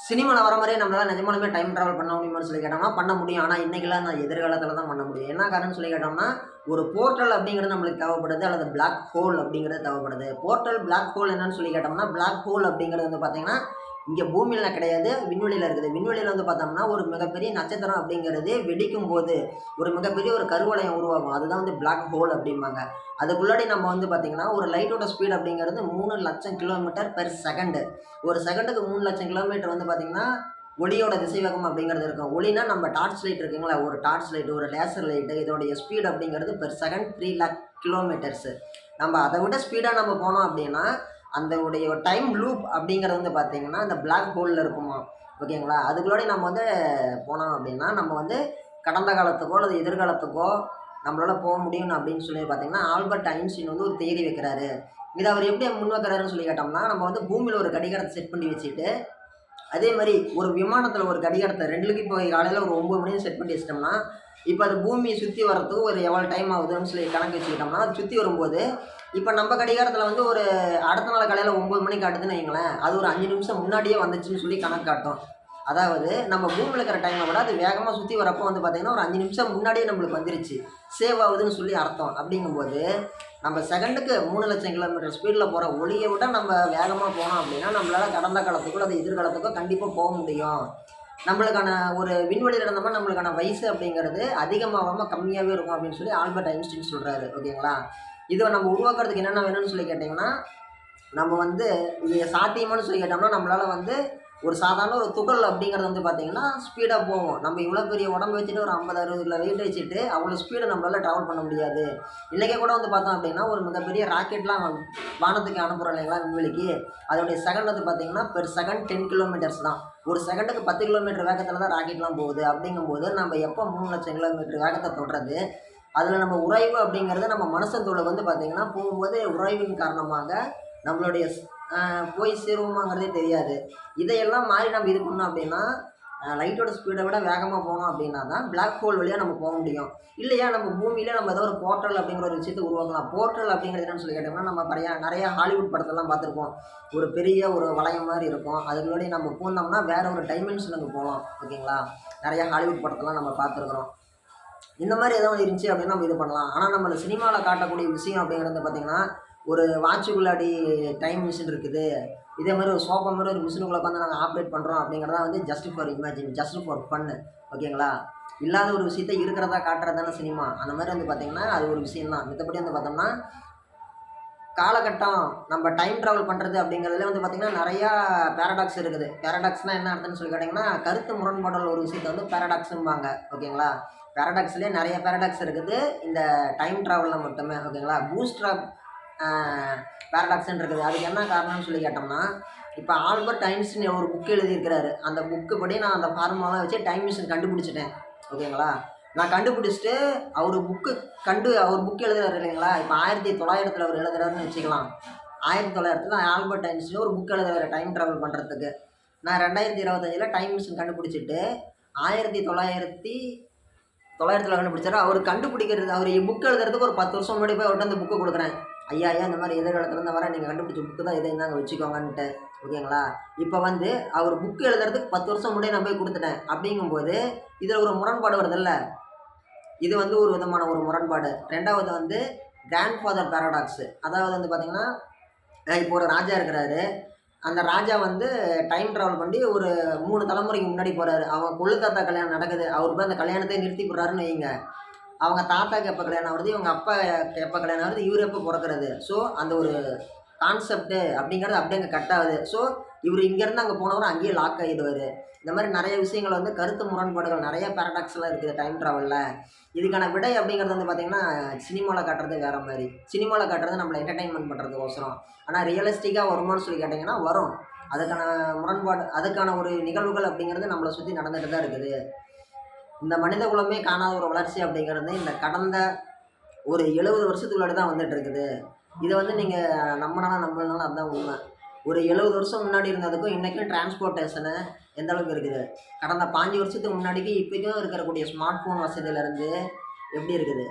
சினிமாவில் வர மாதிரியே நம்மளால் நிஜமாலுமே டைம் ட்ராவல் பண்ண முடியுமான்னு சொல்லி கேட்டோம்னா பண்ண முடியும். ஆனால் இன்றைக்கெல்லாம் நான் எதிர்காலத்தில் தான் பண்ண முடியும். என்ன காரணம்னு சொல்லி கேட்டோம்னா ஒரு போர்ட்டல் அப்படிங்கிறது நம்மளுக்கு தேவைப்படுது, அல்லது பிளாக் ஹோல் அப்படிங்கிறது தேவைப்படுது. போர்ட்டல் பிளாக் ஹோல் என்னன்னு சொல்லி கேட்டோம்னா, பிளாக் ஹோல் அப்படிங்கிறது வந்து பார்த்தீங்கன்னா இங்கே பூமியில் கிடையாது, விண்வெளியில் இருக்குது. விண்வெளியில் வந்து பார்த்தோம்னா ஒரு மிகப்பெரிய நட்சத்திரம் அப்படிங்கிறது வெடிக்கும் போது ஒரு மிகப்பெரிய ஒரு கருவளையம் உருவாகும். அதுதான் வந்து பிளாக் ஹோல் அப்படிம்பாங்க. அதுக்குள்ளாடி நம்ம வந்து பார்த்திங்கன்னா ஒரு லைட்டோட ஸ்பீட் அப்படிங்கிறது 3,00,000 கிலோமீட்டர் பெர் செகண்டு. ஒரு செகண்டுக்கு 3,00,000 கிலோமீட்டர் வந்து பார்த்திங்கன்னா ஒளியோட திசைவேகம் அப்படிங்கிறது இருக்கும். ஒளினா நம்ம டார்ச் லைட் இருக்குங்களா, ஒரு டார்ச் லைட்டு, ஒரு லேசர் லைட்டு, இதோடைய ஸ்பீட் அப்படிங்கிறது பெர் செகண்ட் 3,00,000 கிலோமீட்டர்ஸு. நம்ம அதை விட ஸ்பீடாக நம்ம போனோம் அப்படின்னா அந்த உடைய டைம் லூப் அப்படிங்கிறது வந்து பார்த்திங்கன்னா அந்த பிளாக் ஹோலில் இருக்குமா, ஓகேங்களா. அதுக்குள்ளே நம்ம வந்து போனோம் அப்படின்னா நம்ம வந்து கடந்த காலத்துக்கோ அல்லது எதிர்காலத்துக்கோ நம்மளால் போக முடியும் அப்படின்னு சொல்லி பார்த்திங்கன்னா ஆல்பர்ட் ஐன்ஸ்டீன் வந்து ஒரு தியரி வைக்கிறாரு. இதை அவர் எப்படி முன் வைக்கிறாருன்னு சொல்லி கேட்டோம்னா, நம்ம வந்து பூமியில் ஒரு கடிகாரத்தை செட் பண்ணி வச்சுட்டு அதே மாதிரி ஒரு விமானத்தில் ஒரு கடிகாரத்தை 2க்கு இப்போ காலையில் ஒரு 9 மணிக்கு செட் பண்ணி வச்சிட்டோம்னா, இப்போ அது பூமியை சுற்றி வரத்துக்கு ஒரு எவ்வளோ டைம் ஆகுதுன்னு சொல்லி கணக்கு வச்சுக்கிட்டோம்னா, அது சுற்றி வரும்போது இப்போ நம்ம கடிகாரத்தில் வந்து ஒரு அடுத்த நாள் காலையில் 9 மணிக்கு காட்டுதுன்னு வைங்களேன், அது ஒரு 5 நிமிஷம் முன்னாடியே வந்துச்சுன்னு சொல்லி கணக்கு காட்டும். அதாவது நம்ம பூமியில் இருக்கிற டைமை விட அது வேகமாக சுற்றி வரப்போ வந்து பார்த்திங்கன்னா ஒரு 5 நிமிஷம் முன்னாடியே நம்மளுக்கு வந்துருச்சு, சேவ் ஆகுதுன்னு சொல்லி அர்த்தம். அப்படிங்கும்போது நம்ம செகண்டுக்கு 3,00,000 கிலோமீட்டர் ஸ்பீடில் போகிற ஒளியை விட நம்ம வேகமாக போனோம் அப்படின்னா நம்மளால் கடந்த காலத்துக்கோ அது எதிர்காலத்துக்கோ கண்டிப்பாக போக முடியும். நம்மளுக்கான ஒரு விண்வெளியில் இருந்தோம்னா நம்மளுக்கான வயசு அப்படிங்கிறது அதிகமாகாமல் கம்மியாகவே இருக்கும் அப்படின்னு சொல்லி ஆல்பர்ட் ஐன்ஸ்டீன் சொல்கிறாரு, ஓகேங்களா. இதை நம்ம உருவாக்குறதுக்கு என்னென்ன வேணும்னு சொல்லி கேட்டிங்கன்னா, நம்ம வந்து இது சாத்தியமானு சொல்லி கேட்டோம்னா நம்மளால் வந்து ஒரு சாதாரண ஒரு துகள் அப்படிங்கிறது வந்து பார்த்திங்கன்னா ஸ்பீடாக போகும். நம்ம இவ்வளோ பெரிய உடம்பு வச்சுட்டு ஒரு 50-60 கிலோ வெயிட் வச்சுட்டு அவ்வளோ ஸ்பீடை நம்மளால் ட்ராவல் பண்ண முடியாது. இன்றைக்கே கூட வந்து பார்த்தோம் அப்படின்னா ஒரு மிகப்பெரிய ராக்கெட்லாம் வானத்துக்கு அனுப்புகிறோம் இல்லைங்களா விண்வெளிக்கு, அதோடைய செகண்ட் வந்து பார்த்திங்கன்னா பெர் செகண்ட் 10 கிலோமீட்டர்ஸ் தான். ஒரு செகண்டுக்கு 10 கிலோமீட்டர் வேகத்தில் தான் ராக்கெட்லாம் போகுது. அப்படிங்கும்போது நம்ம எப்போ 3,00,000 கிலோமீட்டர் வேகத்தை தொடுறது, அதில் நம்ம உராய்வு அப்படிங்கிறது நம்ம மனுஷன் தோலை வந்து பார்த்திங்கன்னா போகும்போது உராய்வின் காரணமாக நம்மளுடைய போய் சேருவோமாங்கிறதே தெரியாது. இதையெல்லாம் மாறி நம்ம இது பண்ணோம் அப்படின்னா லைட்டோட ஸ்பீடை விட வேகமாக போனோம் அப்படின்னா தான் பிளாக் ஹோல் வழியாக நம்ம போக முடியும். இல்லையா நம்ம பூமியிலே நம்ம ஏதோ ஒரு போர்ட்டல் அப்படிங்கிற ஒரு விஷயத்தை உருவாக்கலாம். போர்ட்டல் அப்படிங்கிறது என்னன்னு சொல்லி கேட்டோம்னா நம்ம நிறைய ஹாலிவுட் படத்தெல்லாம் பார்த்துருப்போம். ஒரு பெரிய ஒரு வளையம் மாதிரி இருக்கும், அதுக்குள்ளே நம்ம போனோம்னா வேறு ஒரு டைமென்ஷனுக்கு போகலாம், ஓகேங்களா. நிறைய ஹாலிவுட் படத்தெல்லாம் நம்ம பார்த்துருக்குறோம். இந்த மாதிரி ஏதாவது இருந்துச்சு அப்படின்னா நம்ம இது பண்ணலாம். ஆனால் நம்ம சினிமாவில் காட்டக்கூடிய விஷயம் அப்படிங்கிறது பார்த்திங்கன்னா ஒரு வாட்சுக்குள்ளாடி டைம் மிஷின் இருக்குது, இதே மாதிரி ஒரு சோஃபா மாதிரி ஒரு மிஷினுக்குள்ளே உட்காந்து நாங்கள் ஆப்ரேட் பண்ணுறோம் அப்படிங்கிறதா வந்து just for imagine, just for fun, ஓகேங்களா. இல்லாத ஒரு விஷயத்தை இருக்கிறதா காட்டுறது தானே சினிமா. அந்த மாதிரி வந்து பார்த்திங்கன்னா அது ஒரு விஷயம் தான். மற்றபடி வந்து பார்த்தோம்னா காலகட்டம் நம்ம டைம் ட்ராவல் பண்ணுறது அப்படிங்கிறதுல வந்து பார்த்திங்கன்னா நிறையா பேரடாக்ஸ் இருக்குது. பேரடாக்ஸ்னால் என்ன அர்த்தம்னு சொல்லி கேட்டிங்கன்னா கருத்து முரண்பாடுள்ள ஒரு விஷயத்தை வந்து பேரடாக்ஸும்பாங்க, ஓகேங்களா. பேரடாக்ஸ்லேயே நிறைய பேரடாக்ஸ் இருக்குது இந்த டைம் ட்ராவலில் மட்டுமே, ஓகேங்களா. பூஸ்ட்ராப் பேரடாக்ஸ்ன்னு இருக்குது. அதுக்கு என்ன காரணம்னு சொல்லி கேட்டோம்னா, இப்போ ஆல்பர்ட் ஐன்ஸ்டீன் ஒரு புக்கு எழுதியிருக்கிறாரு. அந்த புக்கு படி நான் அந்த ஃபார்முலாலாம் வச்சு டைம் மிஷின் கண்டுபிடிச்சிட்டேன், ஓகேங்களா. நான் கண்டுபிடிச்சிட்டு அவர் புக்கு எழுதுறாரு இல்லைங்களா. இப்போ 1900 அவர் எழுதுறாருன்னு வச்சுக்கலாம். 1900 ஆல்பர்ட் ஐன்ஸ்டீன் ஒரு புக் எழுதுறாரு டைம் ட்ராவல் பண்ணுறதுக்கு. நான் 2025 டைம் மிஷின் கண்டுபிடிச்சிட்டு 1900 கண்டுபிடிச்சாரு. அவர் கண்டுபிடிக்கிறது அவர் புக் எழுதுறதுக்கு ஒரு 10 வருஷம் முன்னாடி போய் அவர்கிட்ட அந்த புக்கை கொடுக்குறேன். ஐயா இந்த மாதிரி எதிர்காலத்துலேருந்து வர நீங்கள் கண்டுபிடிச்ச புக்கு தான் இதை இருந்தாங்க வச்சுக்கோங்கன்ட்டு, ஓகேங்களா. இப்போ வந்து அவர் புக்கு எழுதுறதுக்கு 10 வருஷம் முன்னாடி நான் போய் கொடுத்துட்டேன். அப்படிங்கும்போது இதில் ஒரு முரண்பாடு வருதில்ல, இது வந்து ஒரு விதமான ஒரு முரண்பாடு. ரெண்டாவது வந்து கிராண்ட் ஃபாதர் பேரடாக்ஸு. அதாவது வந்து பார்த்திங்கன்னா இப்போ ஒரு ராஜா இருக்கிறாரு, அந்த ராஜா வந்து டைம் ட்ராவல் பண்ணி ஒரு 3 தலைமுறைக்கு முன்னாடி போகிறாரு. அவங்க கொள்ளு தாத்தா கல்யாணம் நடக்குது, அவர் போய் அந்த கல்யாணத்தை நிறுத்தி போடுறாருன்னு வைங்க. அவங்க தாத்தாக்கு எப்போ கல்யாணம் வருது, இவங்க அப்பா எப்போ கல்யாணம் வருது, இவர் எப்போ பிறக்கிறது. ஸோ அந்த ஒரு கான்செப்ட்டு அப்படிங்கிறது அப்படியே அங்கே கட் ஆகுது. ஸோ இவர் இங்கேருந்து அங்கே போனவரும் அங்கேயே லாக் ஆகிடுவார். இந்த மாதிரி நிறைய விஷயங்கள் வந்து கருத்து முரண்பாடுகள் நிறைய பேரடாக்ஸ்லாம் இருக்குது டைம் ட்ராவலில். இதுக்கான விடை அப்படிங்கிறது வந்து பார்த்திங்கன்னா சினிமாவில் காட்டுறது வேறு மாதிரி. சினிமாவில் காட்டுறது நம்மளை என்டர்டைன்மெண்ட் பண்ணுறதுக்கோசரம். ஆனால் ரியலிஸ்டிக்காக வருமானு சொல்லி கேட்டிங்கன்னா வரும். அதுக்கான முரண்பாடு, அதுக்கான ஒரு நிகழ்வுகள் அப்படிங்கிறது நம்மளை சுற்றி நடந்துகிட்டு தான் இருக்குது. இந்த மனித குலமே காணாத ஒரு வளர்ச்சி அப்படிங்கிறது இந்த கடந்த ஒரு 70 வருஷத்துக்குள்ளாடி தான் வந்துட்டு இருக்குது. இதை வந்து நீங்கள் நம்மளாலும் அதுதான் உண்மை. ஒரு 70 வருஷம் முன்னாடி இருந்ததுக்கும் இன்றைக்கும் டிரான்ஸ்போர்ட்டேஷனு எந்த அளவுக்கு இருக்குது, கடந்த 5 வருஷத்துக்கு முன்னாடிக்கு இப்போக்கும் இருக்கக்கூடிய ஸ்மார்ட் ஃபோன் வசதியிலேருந்து எப்படி இருக்குது.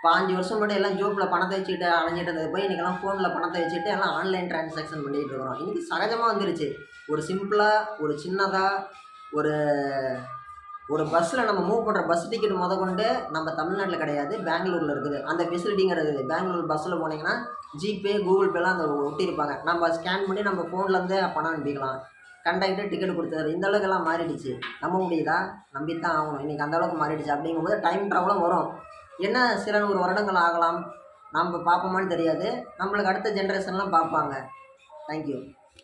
5 வருஷம் முன்னாடி எல்லாம் ஜோப்பில் பணத்தை வச்சுக்கிட்டு அலைஞ்சிட்டு இருந்தது போய் இன்றைக்கெல்லாம் ஃபோனில் பணத்தை வச்சுட்டு எல்லாம் ஆன்லைன் டிரான்சாக்ஷன் பண்ணிகிட்டு இருக்கிறோம். இன்றைக்கி சகஜமாக வந்துருச்சு. ஒரு சிம்பிளாக ஒரு சின்னதாக ஒரு ஒரு பஸ்ஸில் நம்ம மூவ் பண்ணுற பஸ் டிக்கெட் கொண்டு நம்ம தமிழ்நாட்டில் கிடையாது, பெங்களூரில் இருக்குது அந்த ஃபெசிலிட்டிங்கிறது. பெங்களூர் பஸ்ஸில் போனீங்கன்னா ஜிபே, கூகுள் பேலாம் அந்த ஒட்டியிருப்பாங்க. நம்ம ஸ்கேன் பண்ணி நம்ம ஃபோன்லேருந்து பணம் அனுப்பிக்கலாம். கண்டக்டர் டிக்கெட் கொடுத்தாரு. இந்த அளவுக்கெல்லாம் மாறிடுச்சு. நம்ப முடியுதா? நம்பித்தான் ஆகணும். இன்றைக்கி அந்தளவுக்கு மாறிடுச்சு. அப்படிங்கும்போது டைம் ட்ராவலும் வரும். என்ன சில 100 வருடங்கள் ஆகலாம். நம்ம பார்ப்போமான்னு தெரியாது. நம்மளுக்கு அடுத்த ஜென்ரேஷன்லாம் பார்ப்பாங்க. தேங்க்யூ.